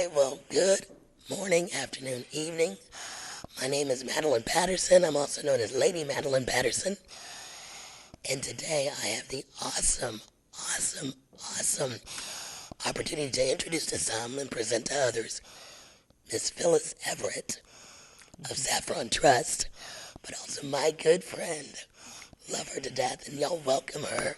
right, well, good morning, afternoon, evening. My name is Madelyn Patterson. I'm also known as Lady Madelyn Patterson. And today I have the awesome opportunity to introduce to some and present to others Miss Phyllis Everette of Saffron Trust, but also my good friend. Love her to death, and y'all welcome her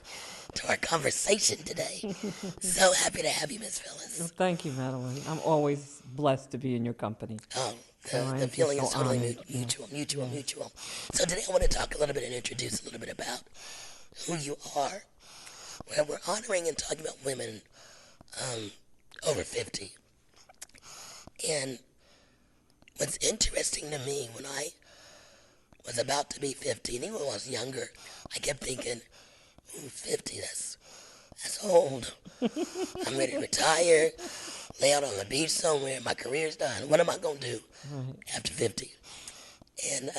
to our conversation today. So happy to have you, Miss Phyllis. Thank you, Madeline. I'm always blessed to be in your company. Oh, So the I'm feeling just is so totally honored. mutual. So today I want to talk a little bit and introduce a little bit about who you are. Where we're honoring and talking about women over 50. And what's interesting to me when I was about to be 50, and even when I was younger, I kept thinking, ooh, 50, that's old. I'm ready to retire, lay out on the beach somewhere, my career's done. What am I going to do Right. after 50? And,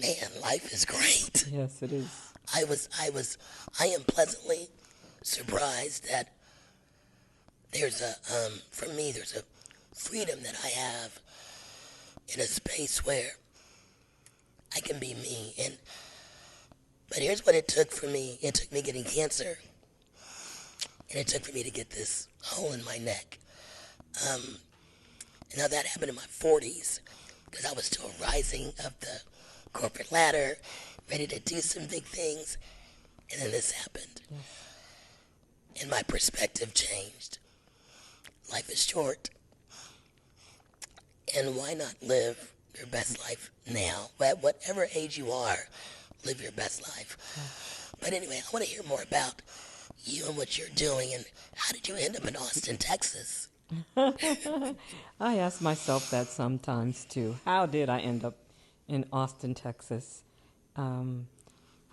man, life is great. Yes, it is. I am pleasantly surprised that for me, there's a freedom that I have in a space where I can be me. But here's what it took for me. It took me getting cancer, and it took for me to get this hole in my neck. Now that happened in my 40s, because I was still rising up the corporate ladder, ready to do some big things, and then this happened. Yes. And my perspective changed. Life is short, and why not live your best life now? At whatever age you are, live your best life. Yes. But anyway, I want to hear more about you and what you're doing, and how did you end up in Austin, Texas? I ask myself that sometimes too. How did I end up in Austin, Texas? Um,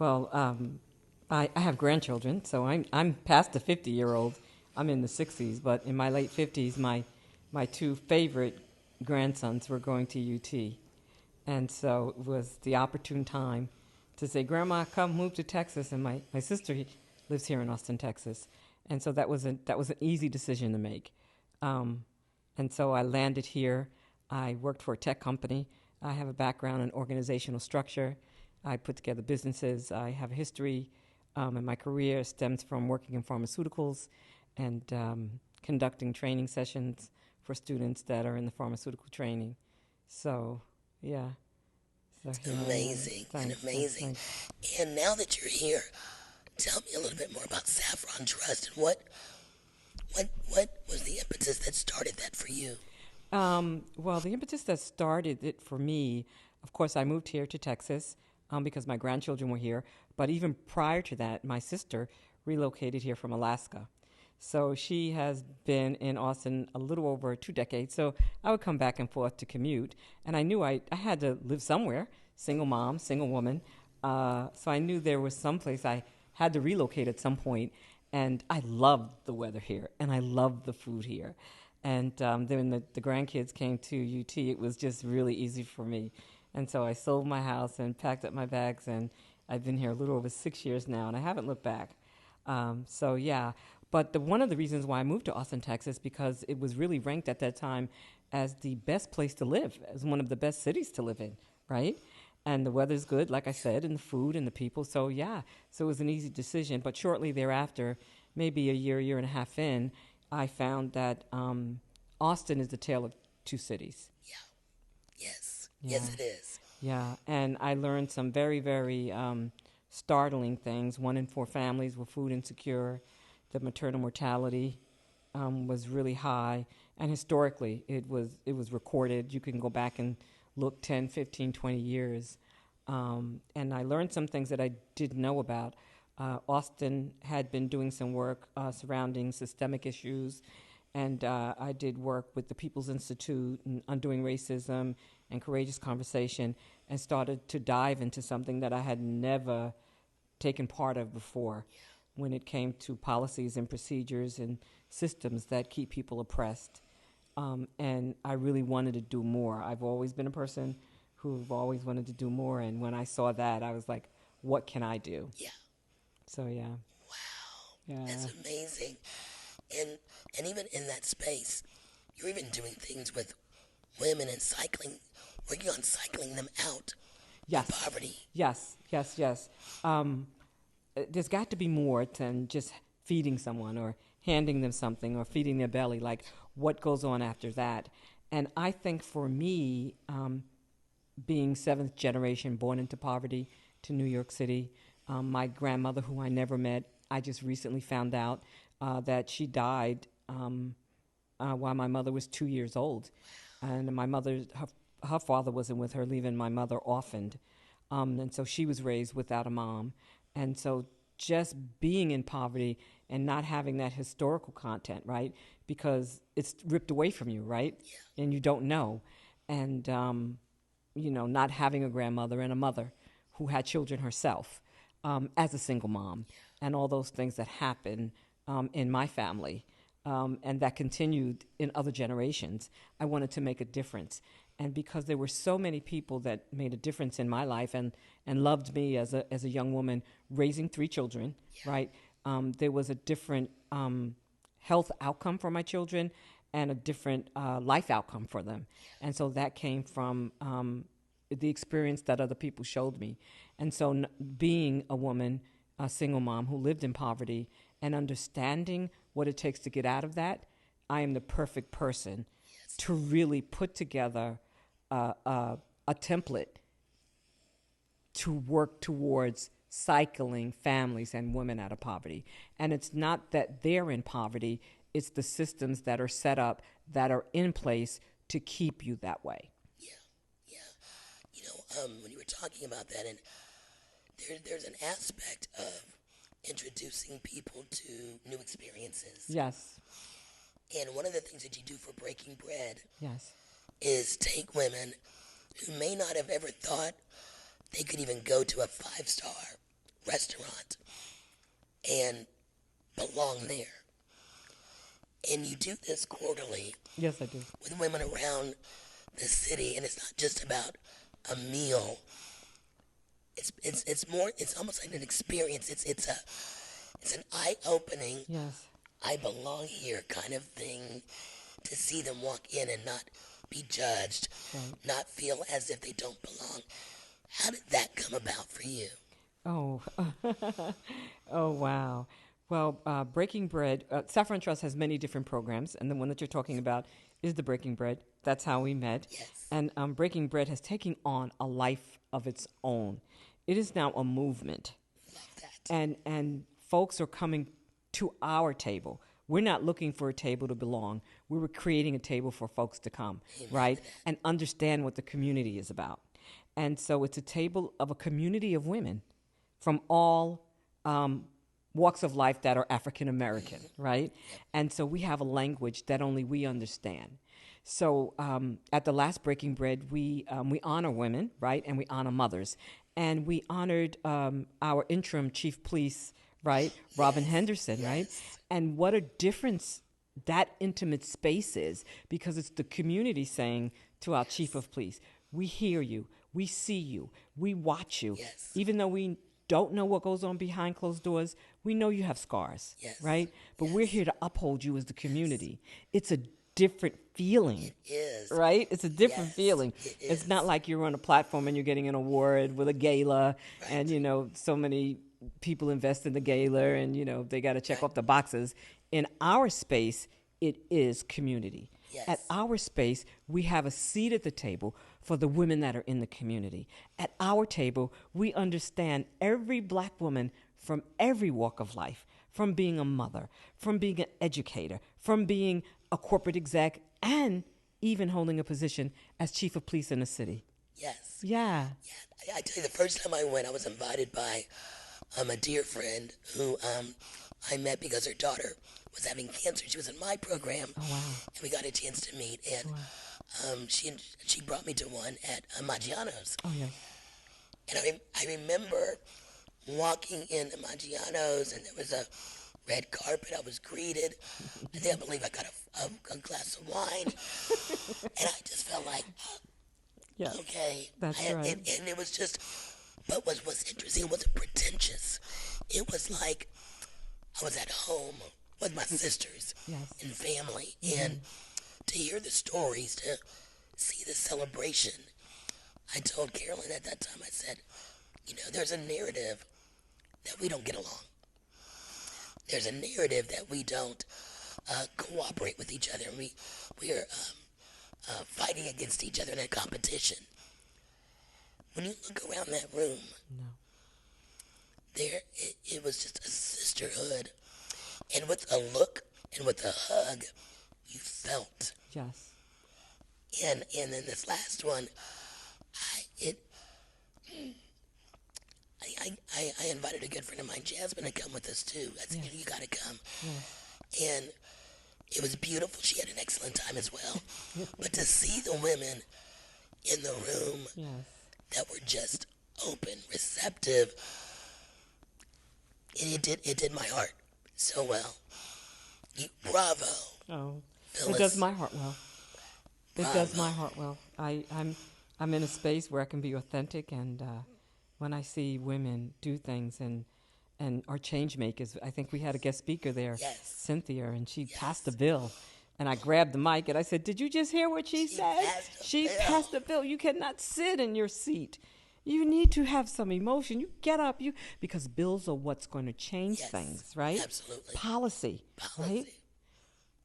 I have grandchildren, so I'm past the 50-year-old. I'm in the 60s, but in my late 50s, my two favorite grandsons were going to UT. And so it was the opportune time to say, Grandma, come move to Texas. And my sister lives here in Austin, Texas. And so that was an easy decision to make. And so I landed here. I worked for a tech company. I have a background in organizational structure. I put together businesses. I have a history, and my career stems from working in pharmaceuticals and conducting training sessions for students that are in the pharmaceutical training. So, yeah. So Amazing, and amazing. And now that you're here, tell me a little bit more about Saffron Trust and what was the impetus that started that for you? Well, the impetus that started it for me, of course, I moved here to Texas because my grandchildren were here. But even prior to that, my sister relocated here from Alaska. So she has been in Austin a little over 2 decades. So I would come back and forth to commute. And I knew I had to live somewhere, single mom, single woman. So I knew there was some place I had to relocate at some point. And I loved the weather here, and I loved the food here. And then when the grandkids came to UT, it was just really easy for me. And so I sold my house and packed up my bags, and I've been here a little over 6 years now, and I haven't looked back. So, yeah. But one of the reasons why I moved to Austin, Texas, because it was really ranked at that time as the best place to live, as one of the best cities to live in, right? And the weather's good, like I said, and the food and the people. So, yeah, so it was an easy decision. But shortly thereafter, maybe a year and a half in, I found that Austin is the tale of two cities. Yeah. Yes. Yeah. Yes, it is. Yeah, and I learned some very, very startling things. 1 in 4 families were food insecure. The maternal mortality was really high. And historically, it was recorded. You can go back and look 10, 15, 20 years. And I learned some things that I didn't know about. Austin had been doing some work surrounding systemic issues, and I did work with the People's Institute and Undoing Racism and Courageous Conversation, and started to dive into something that I had never taken part of before when it came to policies and procedures and systems that keep people oppressed. And I really wanted to do more. I've always been a person who've always wanted to do more, and when I saw that, I was like, what can I do? Yeah. So, yeah. Wow. Yeah. That's amazing. And even in that space, you're even doing things with women and working on cycling them out Yes. of poverty. Yes. There's got to be more than just feeding someone or handing them something or feeding their belly. Like, what goes on after that? And I think for me, being seventh generation born into poverty to New York City, my grandmother, who I never met, I just recently found out that she died while my mother was 2 years old. And her father wasn't with her, leaving my mother orphaned. And so she was raised without a mom. And so just being in poverty and not having that historical content, right? Because it's ripped away from you, right? Yeah. And you don't know. And, not having a grandmother and a mother who had children herself as a single mom, and all those things that happened in my family and that continued in other generations. I wanted to make a difference. And because there were so many people that made a difference in my life and loved me as a young woman raising 3 children, right? There was a different health outcome for my children and a different life outcome for them. And so that came from the experience that other people showed me. And so being a woman, a single mom who lived in poverty and understanding what it takes to get out of that, I am the perfect person to really put together a template to work towards cycling families and women out of poverty. And it's not that they're in poverty, it's the systems that are set up that are in place to keep you that way. When you were talking about that, and there's an aspect of introducing people to new experiences. Yes. And one of the things that you do for Breaking Bread Yes. is take women who may not have ever thought they could even go to a 5-star restaurant and belong there. And you do this quarterly. Yes, I do. With women around the city, and it's not just about a meal. It's more. It's almost like an experience. It's an eye-opening. Yes. I belong here kind of thing, to see them walk in and not be judged, Right. not feel as if they don't belong. How did that come about for you? Oh, oh wow. Well, Breaking Bread, Saffron Trust has many different programs, and the one that you're talking about is the Breaking Bread. That's how we met. Yes. And Breaking Bread has taken on a life of its own. It is now a movement. Love that. And folks are coming to our table. We're not looking for a table to belong. We were creating a table for folks to come, right? And understand what the community is about. And so it's a table of a community of women from all walks of life that are African American, right? And so we have a language that only we understand. So at the last Breaking Bread, we honor women, right? And we honor mothers. And we honored our interim chief police, right? Robin Henderson, right? And what a difference that intimate space is, because it's the community saying to our chief of police, we hear you, we see you, we watch you. Yes. Even though we don't know what goes on behind closed doors, we know you have scars, right? But we're here to uphold you as the community. It's a different feeling. It is. Right? It's a different feeling. It It's is. not like you're on a platform and you're getting an award with a gala and, so many people invest in the gala and, they got to check off the boxes. In our space, it is community. Yes. At our space, we have a seat at the table for the women that are in the community. At our table, we understand every black woman from every walk of life, from being a mother, from being an educator, from being a corporate exec, and even holding a position as chief of police in a city. Yes. Yeah. I tell you, the first time I went, I was invited by a dear friend who I met because her daughter was having cancer. She was in my program. Oh, wow. And we got a chance to meet. And she brought me to one at Maggiano's. Oh, yeah. And I remember walking into Maggiano's, and there was a red carpet. I was greeted. I believe I got a glass of wine. And I just felt like, Yeah. okay. That's right. And it was just, but what's interesting, it wasn't pretentious. It was like I was at home with my sisters Yes. and family. And to hear the stories, to see the celebration. I told Carolyn at that time, I said, there's a narrative that we don't get along. There's a narrative that we don't cooperate with each other. We are fighting against each other in a competition. When you look around that room, No. it was just a sisterhood. And with a look and with a hug, you felt. Yes. And then this last one, I invited a good friend of mine, Jasmine, to come with us too. I said, you got to come. Yes. And it was beautiful. She had an excellent time as well. But to see the women in the room Yes. that were just open, receptive, it did my heart so well. Bravo. Oh, Phyllis. it does my heart well. It Bravo. does my heart well. I'm in a space where I can be authentic, and when I see women do things and are change makers, I think we had a guest speaker there, Yes. Cynthia, and she passed the bill. And I grabbed the mic and I said, "Did you just hear what she said? She passed the bill. You cannot sit in your seat. You need to have some emotion. You get up, because bills are what's going to change things, right? Absolutely. Policy, right?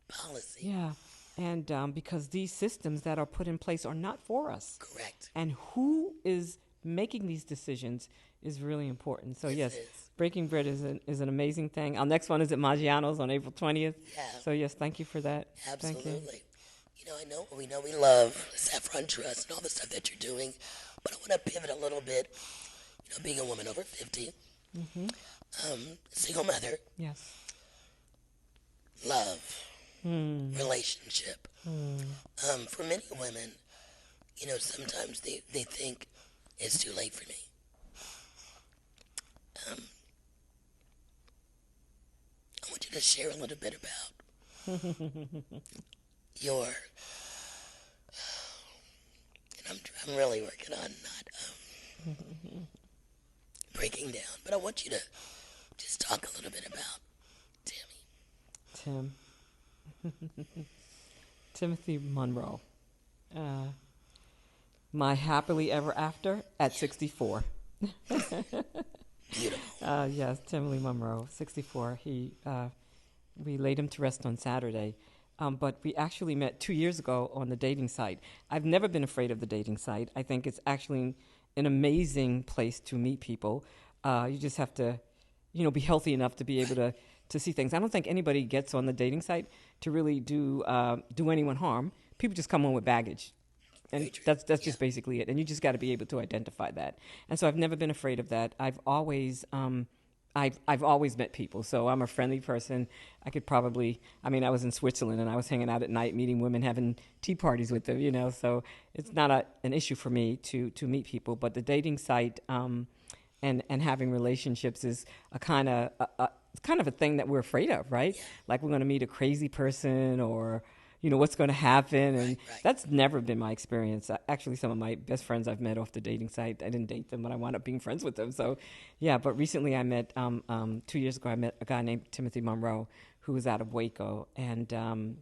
Policy. Yeah, and because these systems that are put in place are not for us. Correct. And who is making these decisions is really important. So yes, is. Breaking Bread is an amazing thing. Our next one is at Maggiano's on April 20th. Yeah. So yes, thank you for that. Absolutely. We know we love Saffron Trust and all the stuff that you're doing, but I want to pivot a little bit. Being a woman over 50, single mother, Yes. love, relationship. For many women, sometimes they think it's too late for me. I want you to share a little bit about your, and I'm really working on not breaking down, but I want you to just talk a little bit about Timmy. Timothy Monroe. My happily ever after at 64. Beautiful. Yes, Timothy Monroe, 64. We laid him to rest on Saturday, but we actually met 2 years ago on the dating site. I've never been afraid of the dating site. I think it's actually an amazing place to meet people. You just have to, be healthy enough to be able to see things. I don't think anybody gets on the dating site to really do anyone harm. People just come on with baggage. And that's just basically it. And you just got to be able to identify that. And so I've never been afraid of that. I've always met people. So I'm a friendly person. I was in Switzerland and I was hanging out at night, meeting women, having tea parties with them, So it's not an issue for me to meet people. But the dating site and having relationships is a kind of a thing that we're afraid of, right? Like we're going to meet a crazy person or what's going to happen. And that's never been my experience. Actually, some of my best friends I've met off the dating site, I didn't date them, but I wound up being friends with them. So, yeah, but recently I met, 2 years ago, I met a guy named Timothy Monroe who was out of Waco. And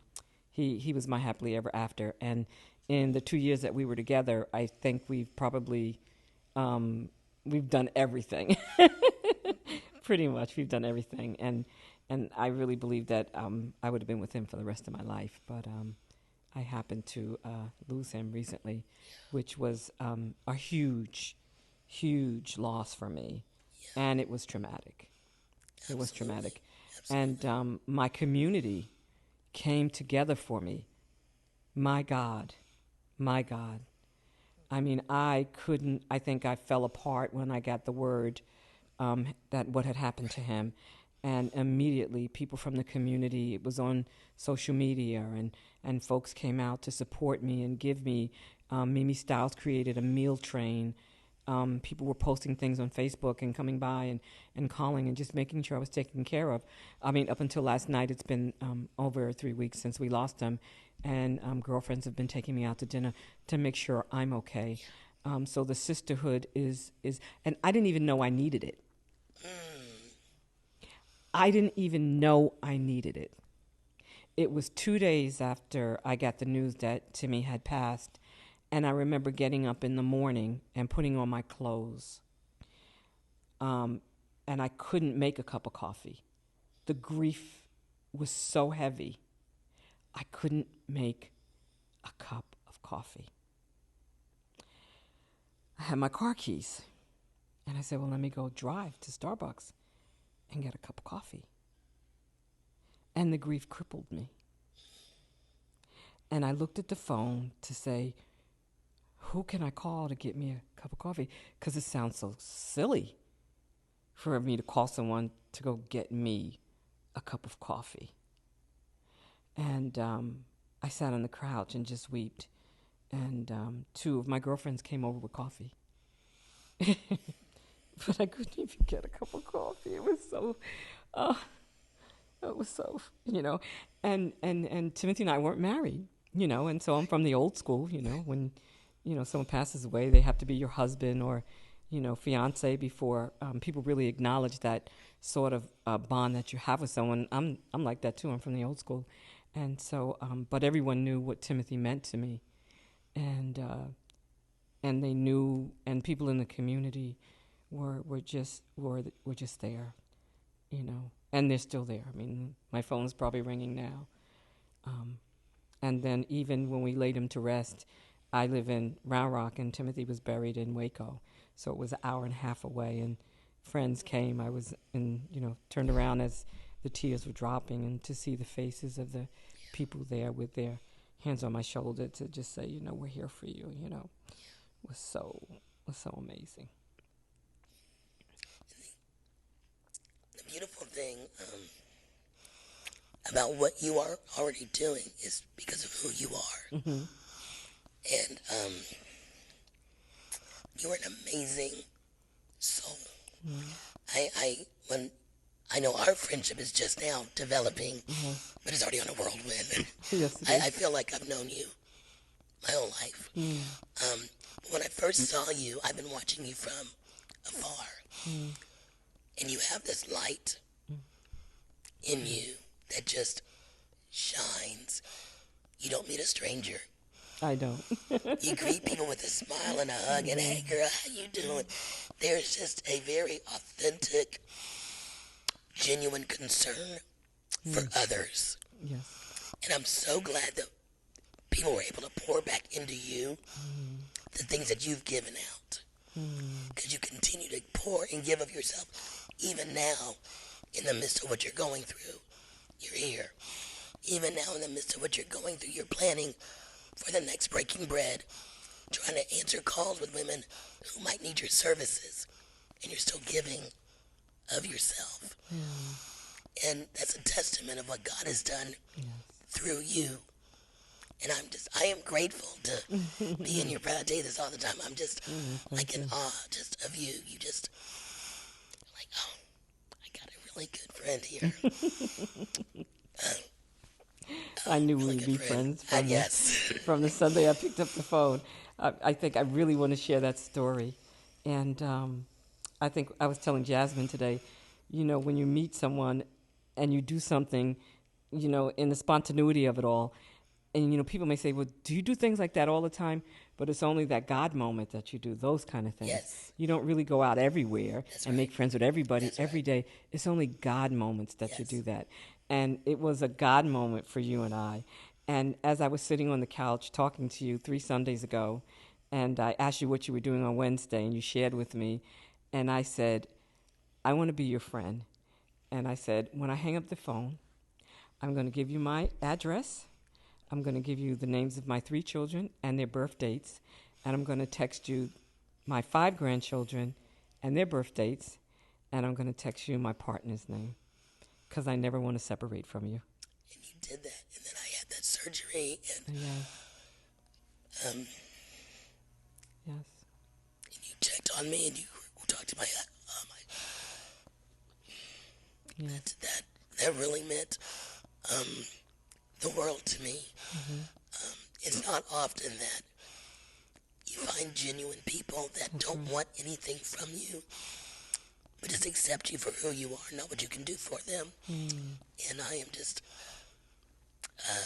he was my happily ever after. And in the 2 years that we were together, I think we've probably, we've done everything. Pretty much, we've done everything. And I really believe that I would have been with him for the rest of my life. But I happened to lose him recently, which was a huge, huge loss for me. Yeah. And it was traumatic. Absolutely. It was traumatic. Absolutely. And my community came together for me. My God. I mean, I think I fell apart when I got the word that what had happened to him. And immediately, people from the community, it was on social media, and folks came out to support me and give me. Mimi Styles created a meal train. People were posting things on Facebook and coming by and calling and just making sure I was taken care of. I mean, up until last night, it's been over 3 weeks since we lost him, and girlfriends have been taking me out to dinner to make sure I'm okay. So the sisterhood is, and I didn't even know I needed it. I didn't even know I needed it. It was 2 days after I got the news that Timmy had passed, and I remember getting up in the morning and putting on my clothes. And I couldn't make a cup of coffee. The grief was so heavy. I couldn't make a cup of coffee. I had my car keys. And I said, well, let me go drive to Starbucks and get a cup of coffee. And the grief crippled me. And I looked at the phone to say, who can I call to get me a cup of coffee? Because it sounds so silly for me to call someone to go get me a cup of coffee. And I sat on the couch and just wept. And 2 of my girlfriends came over with coffee. But I couldn't even get a cup of coffee. It was so, and Timothy and I weren't married, and so I'm from the old school, when, someone passes away, they have to be your husband or, fiance before people really acknowledge that sort of bond that you have with someone. I'm like that too. I'm from the old school. And so, but everyone knew what Timothy meant to me. And they knew, and people in the community were just there, and they're still there. I mean, my phone's probably ringing now. And then even when we laid him to rest, I live in Round Rock, and Timothy was buried in Waco, so it was an hour and a half away. And friends came. I was turned around as the tears were dropping, and to see the faces of the people there with their hands on my shoulder to just say, we're here for you, was so amazing. The beautiful thing about what you are already doing is because of who you are. Mm-hmm. And you're an amazing soul. Mm-hmm. I know our friendship is just now developing, mm-hmm. but it's already on a whirlwind. Yes, I feel like I've known you my whole life. Mm. When I first saw you, I've been watching you from afar. Mm. And you have this light in you that just shines. You don't meet a stranger. I don't. You greet people with a smile and a hug and, hey girl, how you doing? There's just a very authentic, genuine concern for others. Yes. And I'm so glad that people were able to pour back into you the things that you've given out. Because you continue to pour and give of yourself. Even now, in the midst of what you're going through, you're here. Even now, in the midst of what you're going through, you're planning for the next Breaking Bread, trying to answer calls with women who might need your services, and you're still giving of yourself. And that's a testament of what God has done through you. And I am grateful to be in your presence. I tell you this all the time. I'm just like in awe just of you. You just like, oh, I got a really good friend here. I knew we would be friends from the Sunday I picked up the phone. I think I really want to share that story. And I think I was telling Jasmine today, when you meet someone and you do something, in the spontaneity of it all, and, people may say, well, do you do things like that all the time? But it's only that God moment that you do those kind of things. Yes. You don't really go out everywhere and make friends with everybody every day. It's only God moments that you do that. And it was a God moment for you and I. And as I was sitting on the couch talking to you 3 Sundays ago, and I asked you what you were doing on Wednesday, and you shared with me, and I said, I want to be your friend. And I said, when I hang up the phone, I'm going to give you my address. I'm going to give you the names of my 3 children and their birth dates, and I'm going to text you my 5 grandchildren and their birth dates, and I'm going to text you my partner's name, because I never want to separate from you. And you did that, and then I had that surgery, and yes. and you checked on me, and you talked to my yes. that really meant the world to me. It's not often that you find genuine people that don't want anything from you, but just accept you for who you are, not what you can do for them. And I'm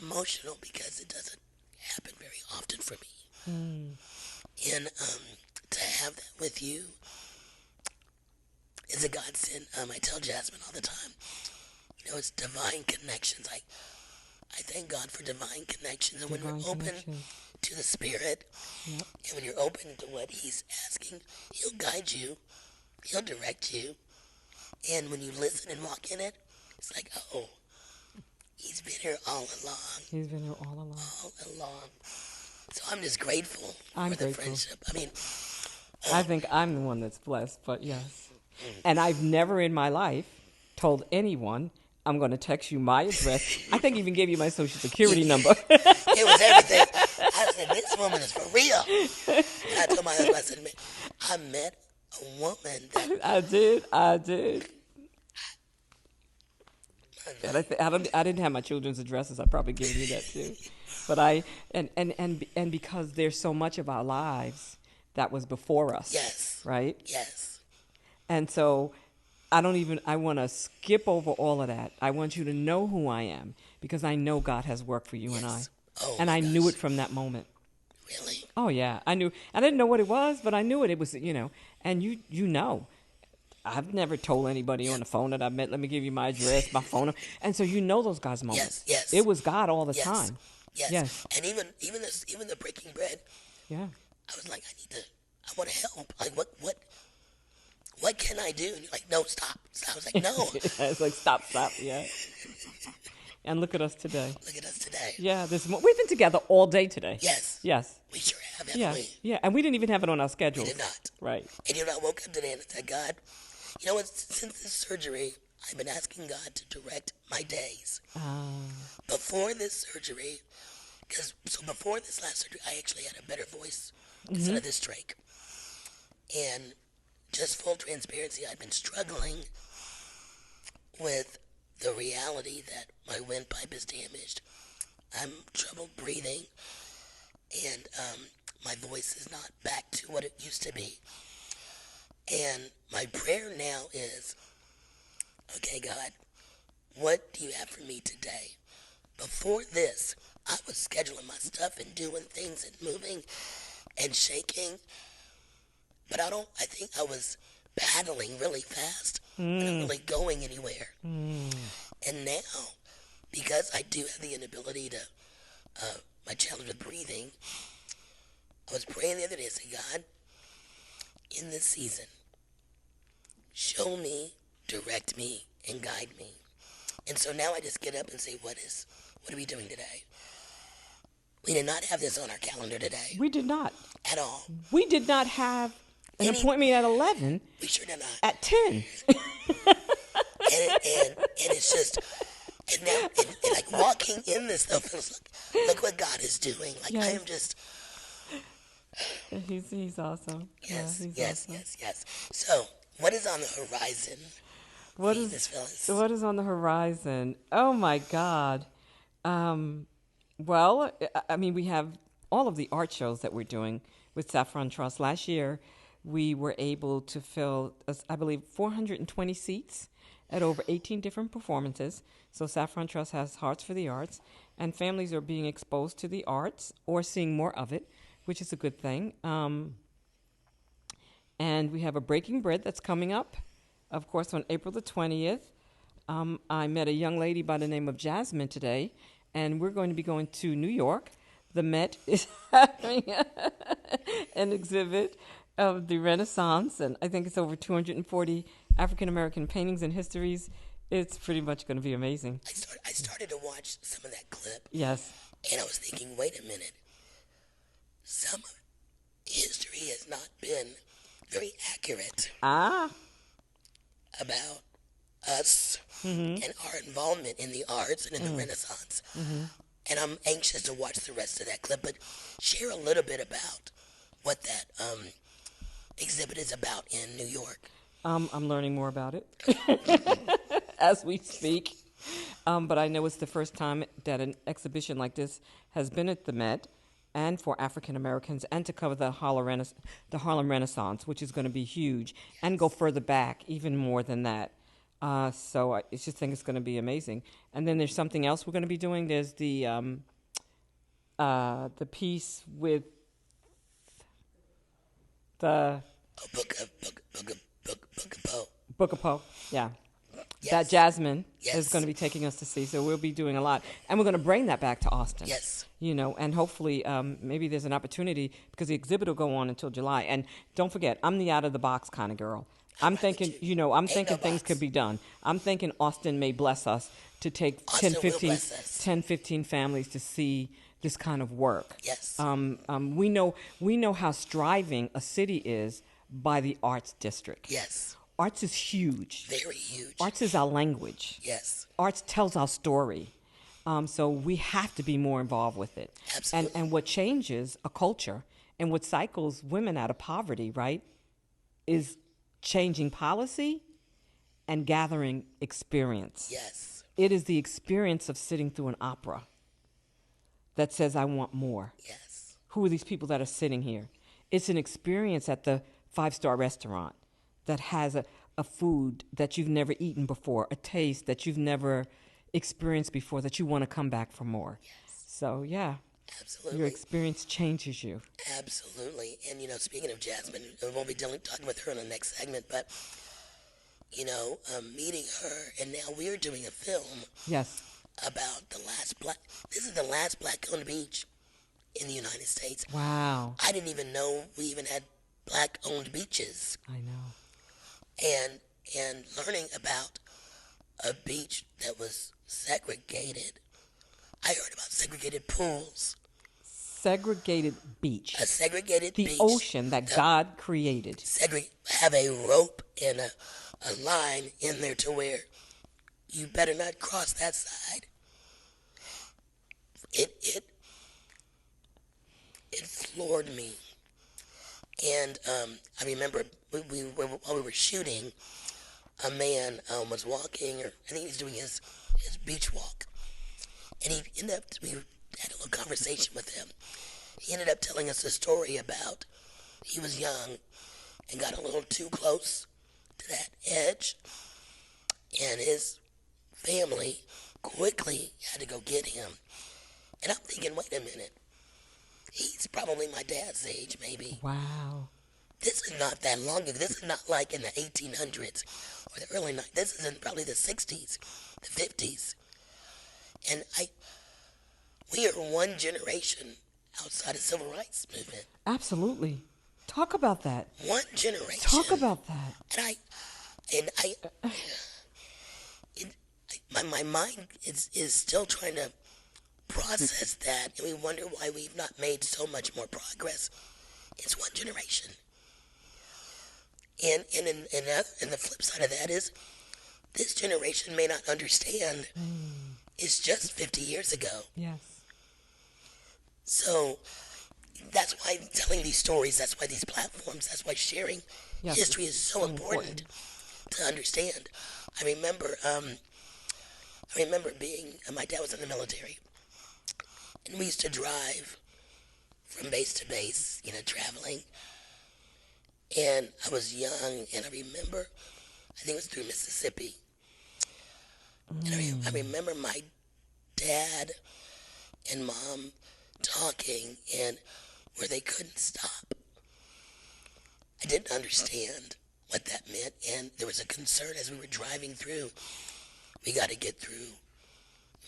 emotional because it doesn't happen very often for me. And to have that with you is a godsend. I tell Jasmine all the time, it's divine connections. I thank God for divine connections. And when you're open to the Spirit, and when you're open to what He's asking, He'll guide you, He'll direct you. And when you listen and walk in it, it's like, oh, He's been here all along. He's been here all along. All along. So I'm just grateful for the friendship. I mean, I think I'm the one that's blessed, but yes. And I've never in my life told anyone I'm going to text you my address. I think I even gave you my social security number. It was everything. I said, this woman is for real. And I told my husband, I said, I met a woman that... I did. And I didn't have my children's addresses. I probably gave you that too. But and because there's so much of our lives that was before us. Yes. Right? Yes. And so I want to skip over all of that. I want you to know who I am because I know God has work for you and I. Oh, and I knew it from that moment. Really? Oh, yeah. I knew. I didn't know what it was, but I knew it. It was, and you know. I've never told anybody on the phone that I met, let me give you my address, my phone number. And so those God's moments. Yes. It was God all the time. Yes. And even the breaking bread. Yeah. I was like, I want to help. Like, what can I do? And you're like, no, stop. I was like, no. It's like, stop, yeah. And look at us today. Look at us today. Yeah, we've been together all day today. Yes. We sure have, haven't we? Yeah, and we didn't even have it on our schedule. We did not. Right. And I woke up today and I said, God, you know what? Since this surgery, I've been asking God to direct my days. Before this surgery, before this last surgery, I actually had a better voice instead of this trach. And just full transparency, I've been struggling with the reality that my windpipe is damaged. I'm trouble breathing, and my voice is not back to what it used to be. And my prayer now is, okay, God, what do you have for me today? Before this, I was scheduling my stuff and doing things and moving and shaking, but I think I was paddling really fast, not really going anywhere. And now, because I do have the inability to, my challenge with breathing, I was praying the other day, I said, God, in this season, show me, direct me, and guide me. And so now I just get up and say, what are we doing today? We did not have this on our calendar today. We did not. At all. We did not have an appointment at 11. We sure did not. At 10. and it's just, and now, and like walking in this though, feels look what God is doing. Like yes. I am just. He's awesome. Yes, yeah, he's yes, awesome. yes. So, what is on the horizon? What is on the horizon? Oh my God. Well, I mean, we have all of the art shows that we're doing with Saffron Trust. Last year, we were able to fill, I believe, 420 seats at over 18 different performances. So Saffron Trust has Hearts for the Arts, and families are being exposed to the arts or seeing more of it, which is a good thing. And we have a Breaking Bread that's coming up, of course, on April the 20th. I met a young lady by the name of Jasmine today, and we're going to be going to New York. The Met is having an exhibit of the Renaissance, and I think it's over 240 African-American paintings and histories. It's pretty much going to be amazing. I started to watch some of that clip. Yes. And I was thinking, wait a minute. Some history has not been very accurate about us and our involvement in the arts and in the Renaissance. And I'm anxious to watch the rest of that clip, but share a little bit about what that exhibit is about in New York. I'm learning more about it as we speak. But I know it's the first time that an exhibition like this has been at the Met and for African Americans, and to cover the Harlem Renaissance, which is going to be huge, and go further back, even more than that. So I just think it's going to be amazing. And then there's something else we're going to be doing. There's the piece with the Book of Poe. Book of Poe. Yeah. Yes. That Jasmine Yes. is going to be taking us to see. So we'll be doing a lot. And we're going to bring that back to Austin. Yes. And hopefully maybe there's an opportunity because the exhibit will go on until July. And don't forget, I'm the out-of-the-box kind of girl. I'm thinking, I'm thinking things could be done. I'm thinking Austin may bless us to take 10, 15 families to see this kind of work. Yes. We know how striving a city is by the arts district. Yes. Arts is huge. Very huge. Arts is our language. Yes. Arts tells our story. So we have to be more involved with it. Absolutely. And what changes a culture and what cycles women out of poverty, right, is changing policy and gathering experience. Yes. It is the experience of sitting through an opera that says, I want more. Yes. Who are these people that are sitting here? It's an experience at the 5-star restaurant that has a food that you've never eaten before, a taste that you've never experienced before, that you want to come back for more. Yes. So, yeah. Absolutely. Your experience changes you. Absolutely. And, speaking of Jasmine, we won't be talking with her in the next segment, but, meeting her, and now we're doing a film. Yes. About this is the last black-owned beach in the United States. Wow. I didn't even know we even had black-owned beaches. I know. And learning about a beach that was segregated. I heard about segregated pools. Segregated beach. A segregated beach. The ocean that God created. Have a rope and a line in there to where you better not cross that side. It floored me. And I remember while we were shooting, a man was walking, or I think he was doing his beach walk. And we had a little conversation with him. He ended up telling us a story about he was young and got a little too close to that edge. And his family quickly had to go get him. And I'm thinking, wait a minute. He's probably my dad's age, maybe. Wow. This is not that long ago. This is not like in the 1800s or the early 90s. This is in probably the 60s, the 50s. And we are one generation outside of civil rights movement. Absolutely. Talk about that. One generation. Talk about that. My mind is still trying to process that, and we wonder why we've not made so much more progress. It's one generation. And the flip side of that is this generation may not understand it's just 50 years ago. Yes. So that's why telling these stories, that's why these platforms, that's why sharing history is so important to understand. I remember being, my dad was in the military, and we used to drive from base to base, traveling. And I was young, and I remember, I think it was through Mississippi. And I remember my dad and mom talking, and where they couldn't stop. I didn't understand what that meant, and there was a concern as we were driving through. We got to get through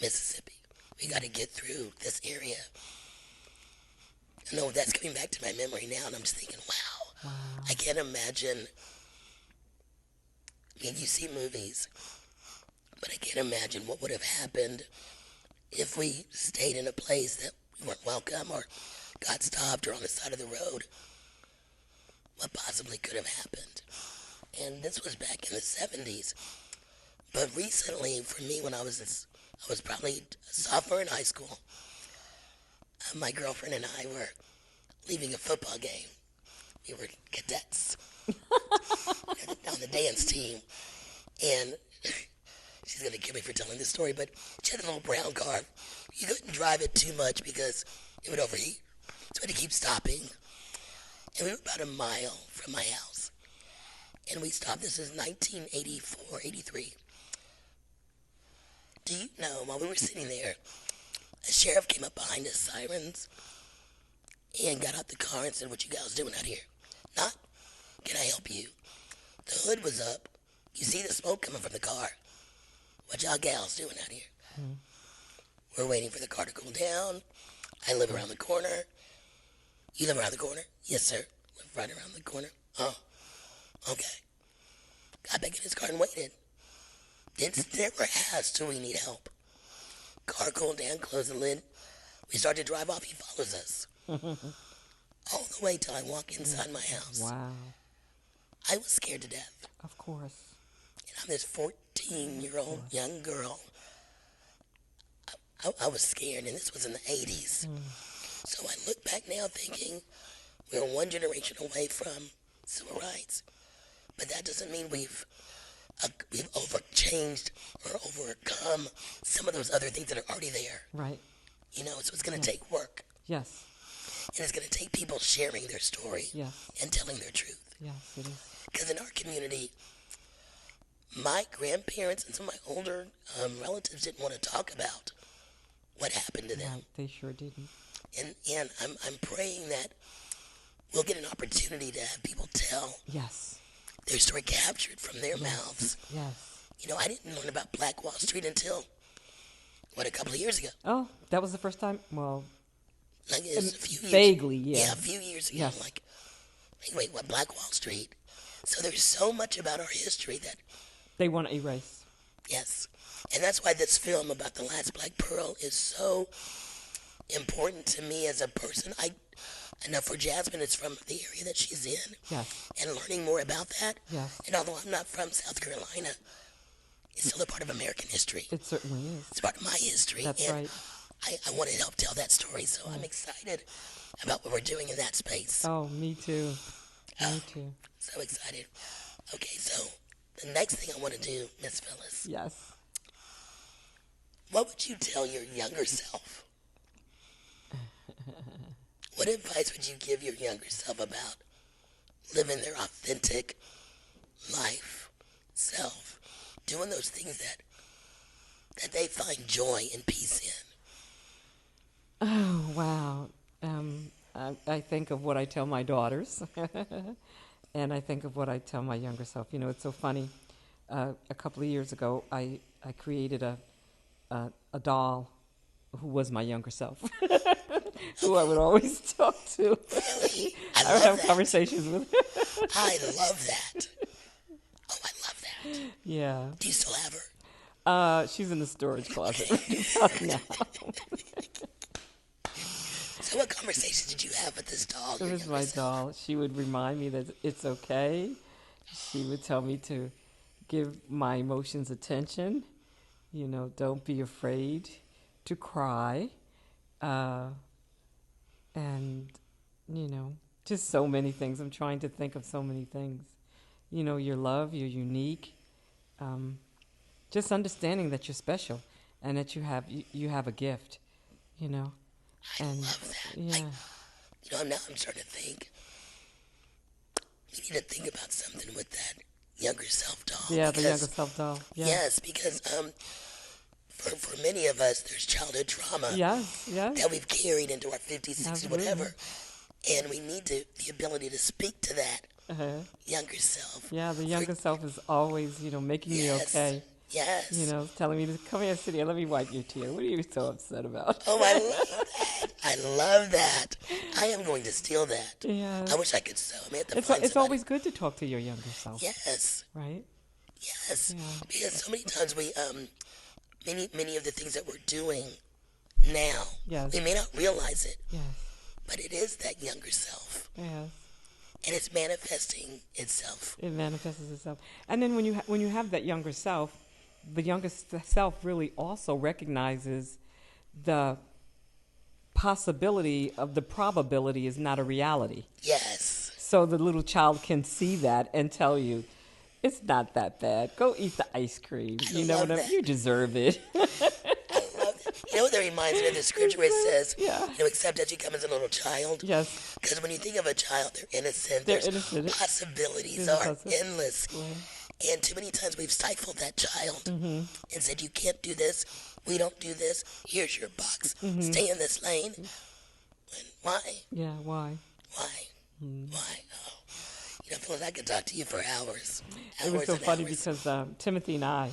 Mississippi. We got to get through this area. No, that's coming back to my memory now, and I'm just thinking, wow. I can't imagine. I mean, you see movies, but I can't imagine what would have happened if we stayed in a place that we weren't welcome or got stopped or on the side of the road. What possibly could have happened? And this was back in the 70s. But recently, for me, when I was probably a sophomore in high school, my girlfriend and I were leaving a football game. We were cadets on the dance team. And she's going to kill me for telling this story, but she had a little brown car. You couldn't drive it too much because it would overheat. So we had to keep stopping. And we were about a mile from my house. And we stopped. This is 1984, 83. Do you know, while we were sitting there, a sheriff came up behind us, sirens, and got out the car and said, "What you guys doing out here?" Not, "Can I help you?" The hood was up. You see the smoke coming from the car. "What y'all gals doing out here?" We're waiting for the car to cool down. I live around the corner. You live around the corner? Yes, sir. Live right around the corner. Oh, okay. Got back in his car and waited. Didn't never asked, "Do we need help?" Car cooled down, closed the lid. We start to drive off. He follows us. All the way till I walk inside my house. Wow. I was scared to death. Of course. And I'm this 14-year-old young girl. I was scared, and this was in the 80s. So I look back now thinking we're one generation away from civil rights. But that doesn't mean we've overchanged or overcome some of those other things that are already there. Right. You know, so it's going to take work. Yes. And it's going to take people sharing their story and telling their truth. Yes, it is. Because in our community, my grandparents and some of my older relatives didn't want to talk about what happened to them. Right, they sure didn't. And I'm praying that we'll get an opportunity to have people tell their story captured from their mouths. Yes. You know, I didn't learn about Black Wall Street until, a couple of years ago. Oh, that was the first time? Well, like it was a few years. Vaguely, yeah. Yeah, a few years ago. Yes. Like, wait, what, Black Wall Street? So there's so much about our history that... They want to erase. Yes. And that's why this film about the last Black Pearl is so important to me as a person. I know for Jasmine, it's from the area that she's in. Yes. And learning more about that. Yes. And although I'm not from South Carolina, it's still a part of American history. It certainly is. It's part of my history. That's right. I want to help tell that story, so I'm excited about what we're doing in that space. Oh, me too. Me too. So excited. Okay, so the next thing I want to do, Miss Phyllis. Yes. What would you tell your younger self? What advice would you give your younger self about living their authentic life, self, doing those things that they find joy and peace in? Oh, wow. I think of what I tell my daughters, and I think of what I tell my younger self. You know, it's so funny. A couple of years ago, I created a doll who was my younger self, who I would always talk to. Really? I would have conversations with her. I love that. Oh, I love that. Yeah. Do you still have her? She's in the storage closet now. So what conversations did you have with this doll? It was my doll. She would remind me that it's okay. She would tell me to give my emotions attention. You know, don't be afraid to cry. And, you know, just so many things. I'm trying to think of so many things. You know, you're loved, you're unique. Just understanding that you're special and that you have a gift, you know. I love that. Yeah. Now I'm starting to think. We need to think about something with that younger self doll. Yeah, the younger self doll. Yeah. Yes, because for many of us, there's childhood trauma. Yes. That we've carried into our 50s, 60s, Absolutely. whatever. And we need the ability to speak to that younger self. Yeah, the younger self is always, you know, making me okay. Yes. You know, telling me to come here, sit here, let me wipe your tear. What are you so upset about? Oh, I love that. I love that. I am going to steal that. Yeah. I wish I could sew. I may have to find It's somebody. always good to talk to your younger self. Yes. Right? Yes. Yeah. Because so many times we, many of the things that we're doing now, we may not realize it, but it is that younger self. Yes. And it's manifesting itself. It manifests itself. And then when you have that younger self, the younger self really also recognizes the possibility of the probability is not a reality. Yes. So the little child can see that and tell you, it's not that bad. Go eat the ice cream. I love that. You deserve it. I love that. You know what that reminds me of? The scripture where it says, Yeah. you know, except as you come as a little child. Yes. Because when you think of a child, they're innocent. They're There's innocent. possibilities There's are possibilities. endless. And too many times we've stifled that child and said, you can't do this. We don't do this. Here's your box. Stay in this lane. And why? Yeah, why? Why? Why? Oh. Phyllis, I could talk to you for hours. It was so funny hours. because Timothy and I,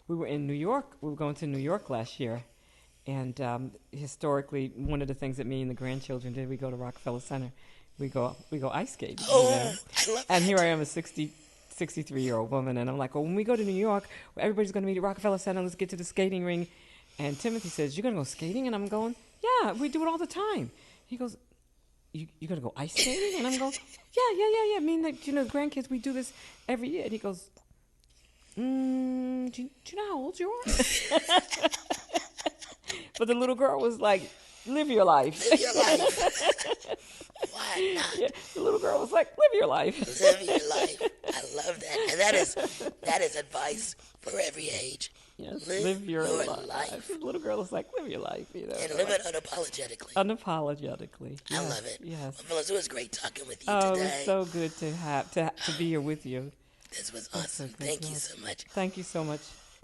we were in New York. We were going to New York last year. And historically, one of the things that me and the grandchildren did, we go to Rockefeller Center. We go ice skating. Oh, I love And that. here I am, a 63-year-old woman, and I'm like, well, when we go to New York, everybody's going to meet at Rockefeller Center. Let's get to the skating ring. And Timothy says, you're going to go skating? And I'm going, yeah, we do it all the time. He goes, you're going to go ice skating? And I'm going, yeah. I mean, like, the grandkids, we do this every year. And he goes, do you know how old you are? But the little girl was like, live your life. Live your life. Why not? Yeah, the little girl was like, live your life. Live your life. I love that. And that is advice for every age. Yes, live your life. The little girl was like, live your life. And live it unapologetically. Unapologetically. I love it. Yes. Well, Phyllis, it was great talking with you today. today. It was so good to be here with you. This was awesome. Thank you so much. Thank you so much.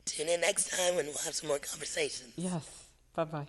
Tune in next time and we'll have some more conversations. Yes. Bye-bye.